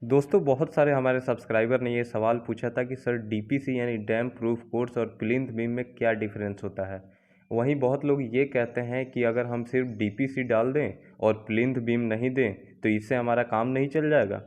दोस्तों बहुत सारे हमारे सब्सक्राइबर ने ये सवाल पूछा था कि सर डीपीसी यानी डैम प्रूफ कोर्स और प्लिंथ बीम में क्या डिफरेंस होता है। वहीं बहुत लोग ये कहते हैं कि अगर हम सिर्फ डीपीसी डाल दें और प्लिंथ बीम नहीं दें तो इससे हमारा काम नहीं चल जाएगा।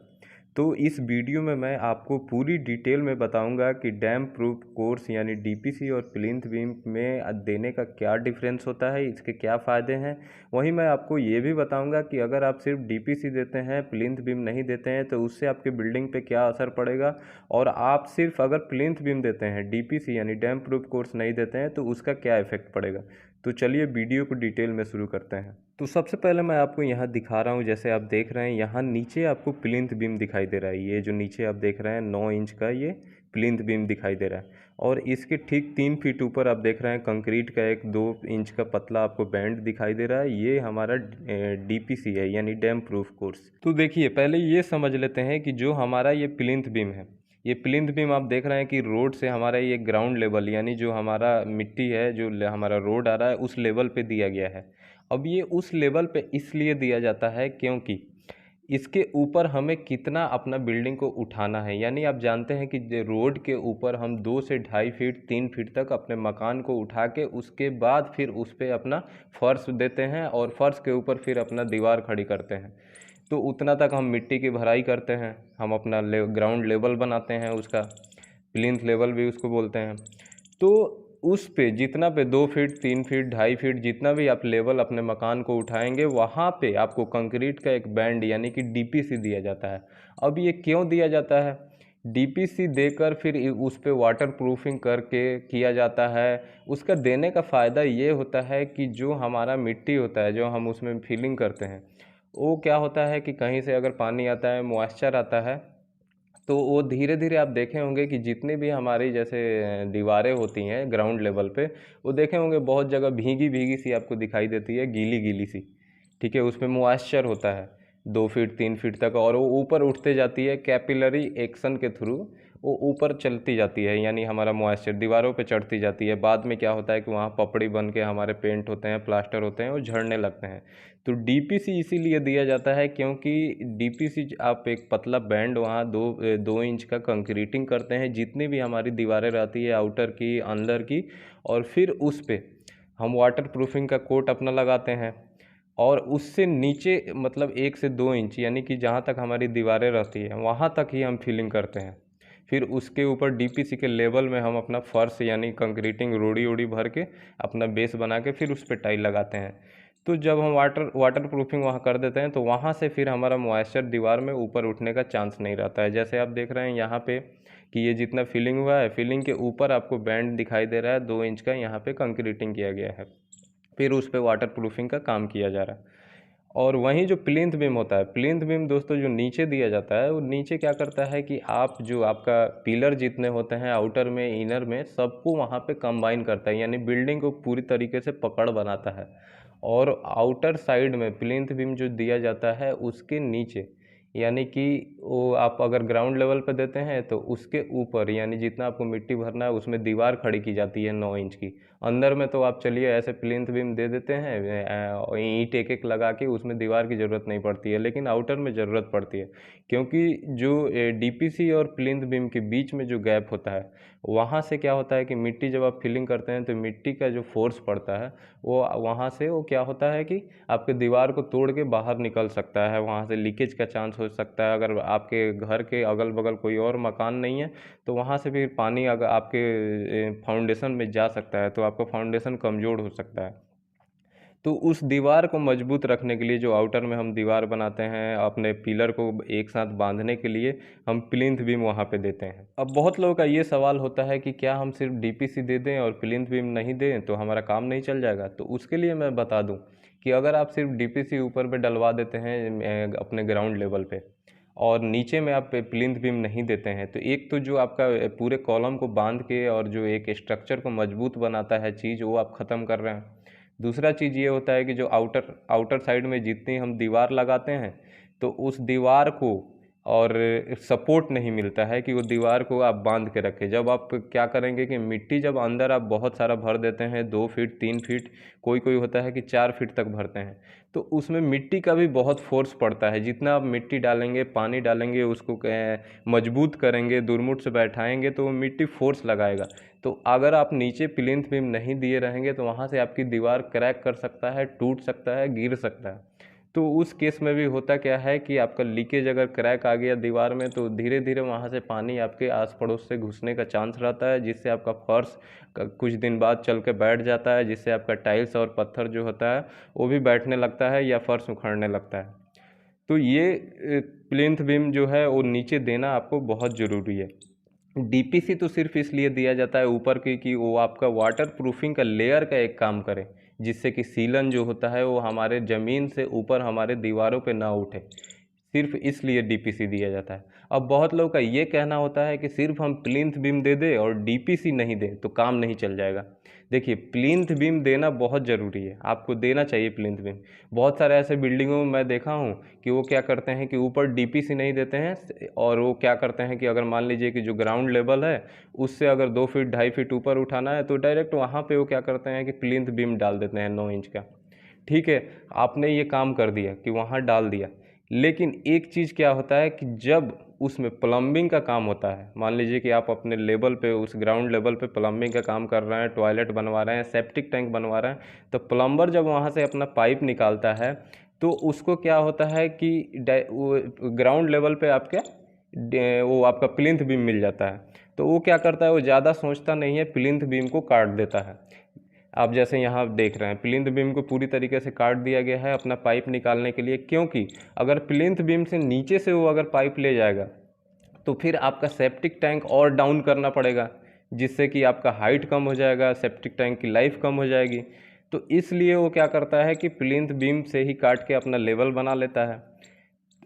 तो इस वीडियो में मैं आपको पूरी डिटेल में बताऊंगा कि डैम प्रूफ कोर्स यानी डीपीसी और प्लिंथ बीम में देने का क्या डिफरेंस होता है, इसके क्या फ़ायदे हैं। वहीं मैं आपको ये भी बताऊंगा कि अगर आप सिर्फ डीपीसी देते हैं, प्लिंथ बीम नहीं देते हैं, तो उससे आपके बिल्डिंग पे क्या असर पड़ेगा। और आप सिर्फ अगर प्लिंथ बीम देते हैं, डीपीसी यानी डैम प्रूफ कोर्स नहीं देते हैं, तो उसका क्या इफेक्ट पड़ेगा। तो चलिए वीडियो को डिटेल में शुरू करते हैं। तो सबसे पहले मैं आपको यहाँ दिखा रहा हूँ, जैसे आप देख रहे हैं यहाँ नीचे आपको प्लिंथ बीम दिखाई दे रहा है। ये जो नीचे आप देख रहे हैं 9 इंच का ये प्लिंथ बीम दिखाई दे रहा है। और इसके ठीक 3 फीट ऊपर आप देख रहे हैं कंक्रीट का एक 2 इंच का पतला आपको बैंड दिखाई दे रहा है। ये हमारा डीपीसी है यानी डैम प्रूफ कोर्स। तो देखिए पहले ये समझ लेते हैं कि जो हमारा ये प्लिंथ बीम है, ये प्लिंथ बीम आप देख रहे हैं कि रोड से हमारा ये ग्राउंड लेवल यानी जो हमारा मिट्टी है, जो हमारा रोड आ रहा है, उस लेवल पे दिया गया है। अब ये उस लेवल पे इसलिए दिया जाता है क्योंकि इसके ऊपर हमें कितना अपना बिल्डिंग को उठाना है। यानी आप जानते हैं कि रोड के ऊपर हम 2 से 2.5 फीट 3 फीट तक अपने मकान को उठा के उसके बाद फिर उस पर अपना फर्श देते हैं और फर्श के ऊपर फिर अपना दीवार खड़ी करते हैं। तो उतना तक हम मिट्टी की भराई करते हैं, हम अपना ग्राउंड लेवल बनाते हैं, उसका प्लिंथ लेवल भी उसको बोलते हैं। तो उस पे जितना पे 2 फीट 3 फीट 2.5 फीट जितना भी आप लेवल अपने मकान को उठाएंगे, वहाँ पे आपको कंक्रीट का एक बैंड यानी कि डीपीसी दिया जाता है। अब ये क्यों दिया जाता है? डीपीसी देकर फिर उस पे वाटर प्रूफिंग करके किया जाता है। उसका देने का फ़ायदा ये होता है कि जो हमारा मिट्टी होता है, जो हम उसमें फिलिंग करते हैं, वो क्या होता है कि कहीं से अगर पानी आता है, मॉइस्चर आता है, तो वो धीरे धीरे आप देखे होंगे कि जितनी भी हमारी जैसे दीवारें होती हैं ग्राउंड लेवल पे, वो देखे होंगे बहुत जगह भीगी भीगी सी आपको दिखाई देती है, गीली गीली सी। ठीक है, उसमें मॉइस्चर होता है 2 फीट 3 फीट तक, और वो ऊपर उठते जाती है कैपिलरी एक्शन के थ्रू, वो ऊपर चलती जाती है। यानी हमारा मॉइस्चर दीवारों पे चढ़ती जाती है। बाद में क्या होता है कि वहाँ पपड़ी बन के हमारे पेंट होते हैं, प्लास्टर होते हैं, वो झड़ने लगते हैं। तो डीपीसी इसीलिए दिया जाता है क्योंकि डीपीसी आप एक पतला बैंड वहाँ 2 इंच का कंक्रीटिंग करते हैं, जितनी भी हमारी दीवारें रहती है आउटर की अंदर की, और फिर उस पर हम वाटर प्रूफिंग का कोट अपना लगाते हैं। और उससे नीचे मतलब 1 से 2 इंच यानी कि जहाँ तक हमारी दीवारें रहती हैं वहाँ तक ही हम फिलिंग करते हैं। फिर उसके ऊपर डीपीसी के लेवल में हम अपना फर्श यानी कंक्रीटिंग रोड़ी ओड़ी भर के अपना बेस बना के फिर उस पर टाइल लगाते हैं। तो जब हम वाटर प्रूफिंग वहाँ कर देते हैं तो वहाँ से फिर हमारा मॉइस्चर दीवार में ऊपर उठने का चांस नहीं रहता है। जैसे आप देख रहे हैं यहाँ पे कि ये जितना फिलिंग हुआ है, फिलिंग के ऊपर आपको बैंड दिखाई दे रहा है 2 इंच का, यहाँ पे कंक्रीटिंग किया गया है, फिर उस पर वाटर प्रूफिंग का काम किया जा रहा है। और वहीं जो प्लिंथ बीम होता है, प्लिंथ बीम दोस्तों जो नीचे दिया जाता है, वो नीचे क्या करता है कि आप जो आपका पिलर जितने होते हैं आउटर में इनर में, सबको वहाँ पे कंबाइन करता है, यानी बिल्डिंग को पूरी तरीके से पकड़ बनाता है। और आउटर साइड में प्लिंथ बीम जो दिया जाता है उसके नीचे, यानी कि वो आप अगर ग्राउंड लेवल पर देते हैं तो उसके ऊपर यानी जितना आपको मिट्टी भरना है उसमें दीवार खड़ी की जाती है 9 इंच की। अंदर में तो आप चलिए ऐसे प्लिंथ बीम दे देते हैं, ईंट एक एक लगा के, उसमें दीवार की ज़रूरत नहीं पड़ती है, लेकिन आउटर में ज़रूरत पड़ती है। क्योंकि जो डीपीसी और प्लिंथ बीम के बीच में जो गैप होता है, वहाँ से क्या होता है कि मिट्टी जब आप फिलिंग करते हैं तो मिट्टी का जो फोर्स पड़ता है, वो वहाँ से वो क्या होता है कि आपके दीवार को तोड़ के बाहर निकल सकता है, वहाँ से लीकेज का चांस हो सकता है। अगर आपके घर के अगल बगल कोई और मकान नहीं है तो वहाँ से फिर पानी अगर आपके फाउंडेशन में जा सकता है, तो आपका फाउंडेशन कमज़ोर हो सकता है। तो उस दीवार को मजबूत रखने के लिए जो आउटर में हम दीवार बनाते हैं अपने पिलर को एक साथ बांधने के लिए, हम प्लिंथ बीम वहाँ पे देते हैं। अब बहुत लोगों का ये सवाल होता है कि क्या हम सिर्फ डीपीसी दे दें और प्लिंथ बीम नहीं दें तो हमारा काम नहीं चल जाएगा। तो उसके लिए मैं बता दूं कि अगर आप सिर्फ डीपीसी ऊपर पे डलवा देते हैं अपने ग्राउंड लेवल पे, और नीचे में आप प्लिंथ बीम नहीं देते हैं, तो एक तो जो आपका पूरे कॉलम को बांध के और जो एक स्ट्रक्चर को मजबूत बनाता है चीज़, वो आप ख़त्म कर रहे हैं। दूसरा चीज़ ये होता है कि जो आउटर आउटर साइड में जितनी हम दीवार लगाते हैं, तो उस दीवार को और सपोर्ट नहीं मिलता है कि वो दीवार को आप बांध के रखें। जब आप क्या करेंगे कि मिट्टी जब अंदर आप बहुत सारा भर देते हैं, 2 फीट 3 फीट, कोई कोई होता है कि 4 फीट तक भरते हैं, तो उसमें मिट्टी का भी बहुत फोर्स पड़ता है। जितना आप मिट्टी डालेंगे, पानी डालेंगे, उसको मजबूत करेंगे, दुरमुट से बैठाएंगे, तो वो मिट्टी फोर्स लगाएगा। तो अगर आप नीचे प्लिंथ बीम नहीं दिए रहेंगे तो वहाँ से आपकी दीवार क्रैक कर सकता है, टूट सकता है, गिर सकता है। तो उस केस में भी होता क्या है कि आपका लीकेज अगर क्रैक आ गया दीवार में, तो धीरे धीरे वहाँ से पानी आपके आस पड़ोस से घुसने का चांस रहता है, जिससे आपका फर्श कुछ दिन बाद चल के बैठ जाता है, जिससे आपका टाइल्स और पत्थर जो होता है वो भी बैठने लगता है या फर्श उखड़ने लगता है। तो ये प्लिंथ बीम जो है वो नीचे देना आपको बहुत ज़रूरी है। डीपीसी तो सिर्फ इसलिए दिया जाता है ऊपर की कि वो आपका वाटर प्रूफिंग का लेयर का एक काम करे, जिससे कि सीलन जो होता है वो हमारे ज़मीन से ऊपर हमारे दीवारों पे ना उठे। सिर्फ इसलिए डीपीसी दिया जाता है। अब बहुत लोगों का ये कहना होता है कि सिर्फ हम प्लिंथ बीम दे दें और डीपीसी नहीं दें तो काम नहीं चल जाएगा। देखिए, प्लिंथ बीम देना बहुत ज़रूरी है, आपको देना चाहिए प्लिंथ बीम। बहुत सारे ऐसे बिल्डिंगों में मैं देखा हूँ कि वो क्या करते हैं कि ऊपर डीपीसी नहीं देते हैं, और वो क्या करते हैं कि अगर मान लीजिए कि जो ग्राउंड लेवल है उससे अगर 2 फीट 2.5 फीट ऊपर उठाना है, तो डायरेक्ट वहाँ पे वो क्या करते हैं कि प्लिंथ बीम डाल देते हैं 9 इंच का। ठीक है, आपने ये काम कर दिया कि वहाँ डाल दिया, लेकिन एक चीज़ क्या होता है कि जब उसमें प्लम्बिंग का काम होता है, मान लीजिए कि आप अपने लेवल पे, उस ग्राउंड लेवल पे प्लम्बिंग का काम कर रहे हैं, टॉयलेट बनवा रहे हैं, सेप्टिक टैंक बनवा रहे हैं, तो प्लम्बर जब वहाँ से अपना पाइप निकालता है तो उसको क्या होता है कि वो ग्राउंड लेवल पे आपके वो आपका प्लिंथ बीम मिल जाता है। तो वो क्या करता है, वो ज़्यादा सोचता नहीं है, प्लिंथ बीम को काट देता है। आप जैसे यहाँ देख रहे हैं, प्लिंथ बीम को पूरी तरीके से काट दिया गया है अपना पाइप निकालने के लिए, क्योंकि अगर प्लिंथ बीम से नीचे से वो अगर पाइप ले जाएगा तो फिर आपका सेप्टिक टैंक और डाउन करना पड़ेगा, जिससे कि आपका हाइट कम हो जाएगा, सेप्टिक टैंक की लाइफ कम हो जाएगी। तो इसलिए वो क्या करता है कि प्लिंथ बीम से ही काट के अपना लेवल बना लेता है।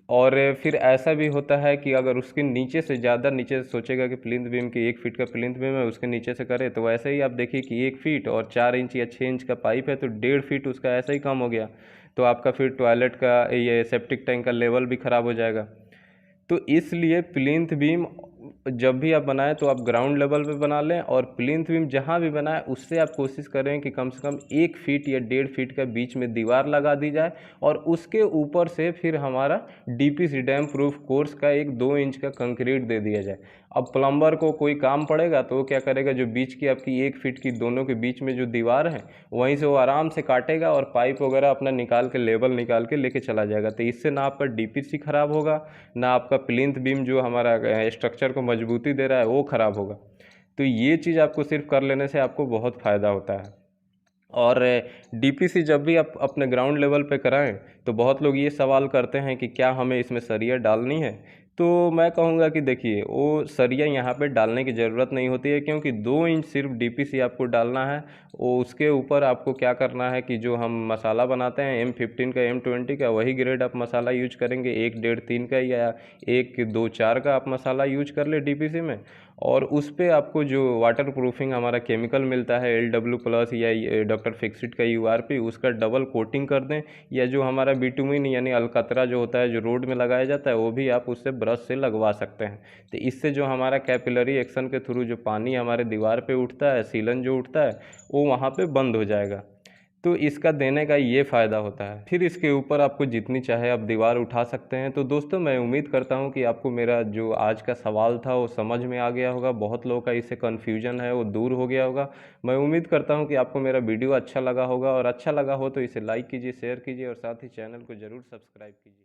और फिर ऐसा भी होता है कि अगर उसके नीचे से ज़्यादा नीचे से सोचेगा कि प्लिंथ बीम की 1 फीट का प्लिंथ बीम है, उसके नीचे से करे, तो वैसे ही आप देखिए कि 1 फीट और 4 इंच या 6 इंच का पाइप है, तो 1.5 फीट उसका ऐसा ही कम हो गया। तो आपका फिर टॉयलेट का ये सेप्टिक टैंक का लेवल भी ख़राब हो जाएगा। तो इसलिए प्लिंथ बीम जब भी आप बनाएं तो आप ग्राउंड लेवल पे बना लें, और प्लिंथ बीम जहाँ भी बनाएं उससे आप कोशिश करें कि कम से कम 1 फीट या 1.5 फीट का बीच में दीवार लगा दी जाए, और उसके ऊपर से फिर हमारा डीपीसी डैम प्रूफ कोर्स का एक 2 इंच का कंक्रीट दे दिया जाए। अब प्लम्बर को कोई काम पड़ेगा तो वो क्या करेगा, जो बीच की आपकी 1 फीट की दोनों के बीच में जो दीवार है वहीं से वो आराम से काटेगा और पाइप वगैरह अपना निकाल के लेवल निकाल के लेके चला जाएगा। तो इससे ना आपका डीपीसी खराब होगा, ना आपका प्लिंथ बीम जो हमारा स्ट्रक्चर को मजबूती दे रहा है वो खराब होगा। तो ये चीज़ आपको सिर्फ कर लेने से आपको बहुत फ़ायदा होता है। और डीपीसी जब भी आप अपने ग्राउंड लेवल पे कराएं तो बहुत लोग ये सवाल करते हैं कि क्या हमें इसमें सरिया डालनी है। तो मैं कहूँगा कि देखिए, वो सरिया यहाँ पे डालने की ज़रूरत नहीं होती है, क्योंकि 2 इंच सिर्फ डीपीसी आपको डालना है। वो उसके ऊपर आपको क्या करना है कि जो हम मसाला बनाते हैं M15 का M20 का, वही ग्रेड आप मसाला यूज करेंगे, 1 1.5 3 का या 1 2 4 का आप मसाला यूज कर ले डीपीसी में। और उस पर आपको जो वाटर प्रूफिंग हमारा केमिकल मिलता है LW+ या डॉक्टर फिक्सिट का URP, उसका डबल कोटिंग कर दें, या जो हमारा बिटुमिन यानी अलकतरा जो होता है जो रोड में लगाया जाता है, वो भी आप उससे ब्रश से लगवा सकते हैं। तो इससे जो हमारा कैपिलरी एक्शन के थ्रू जो पानी हमारे दीवार पे उठता है, सीलन जो उठता है, वो वहाँ पे बंद हो जाएगा। तो इसका देने का ये फ़ायदा होता है। फिर इसके ऊपर आपको जितनी चाहे आप दीवार उठा सकते हैं। तो दोस्तों, मैं उम्मीद करता हूँ कि आपको मेरा जो आज का सवाल था वो समझ में आ गया होगा। बहुत लोगों का इससे कन्फ्यूजन है वो दूर हो गया होगा। मैं उम्मीद करता हूँ कि आपको मेरा वीडियो अच्छा लगा होगा, और अच्छा लगा हो तो इसे लाइक कीजिए, शेयर कीजिए, और साथ ही चैनल को ज़रूर सब्सक्राइब कीजिए।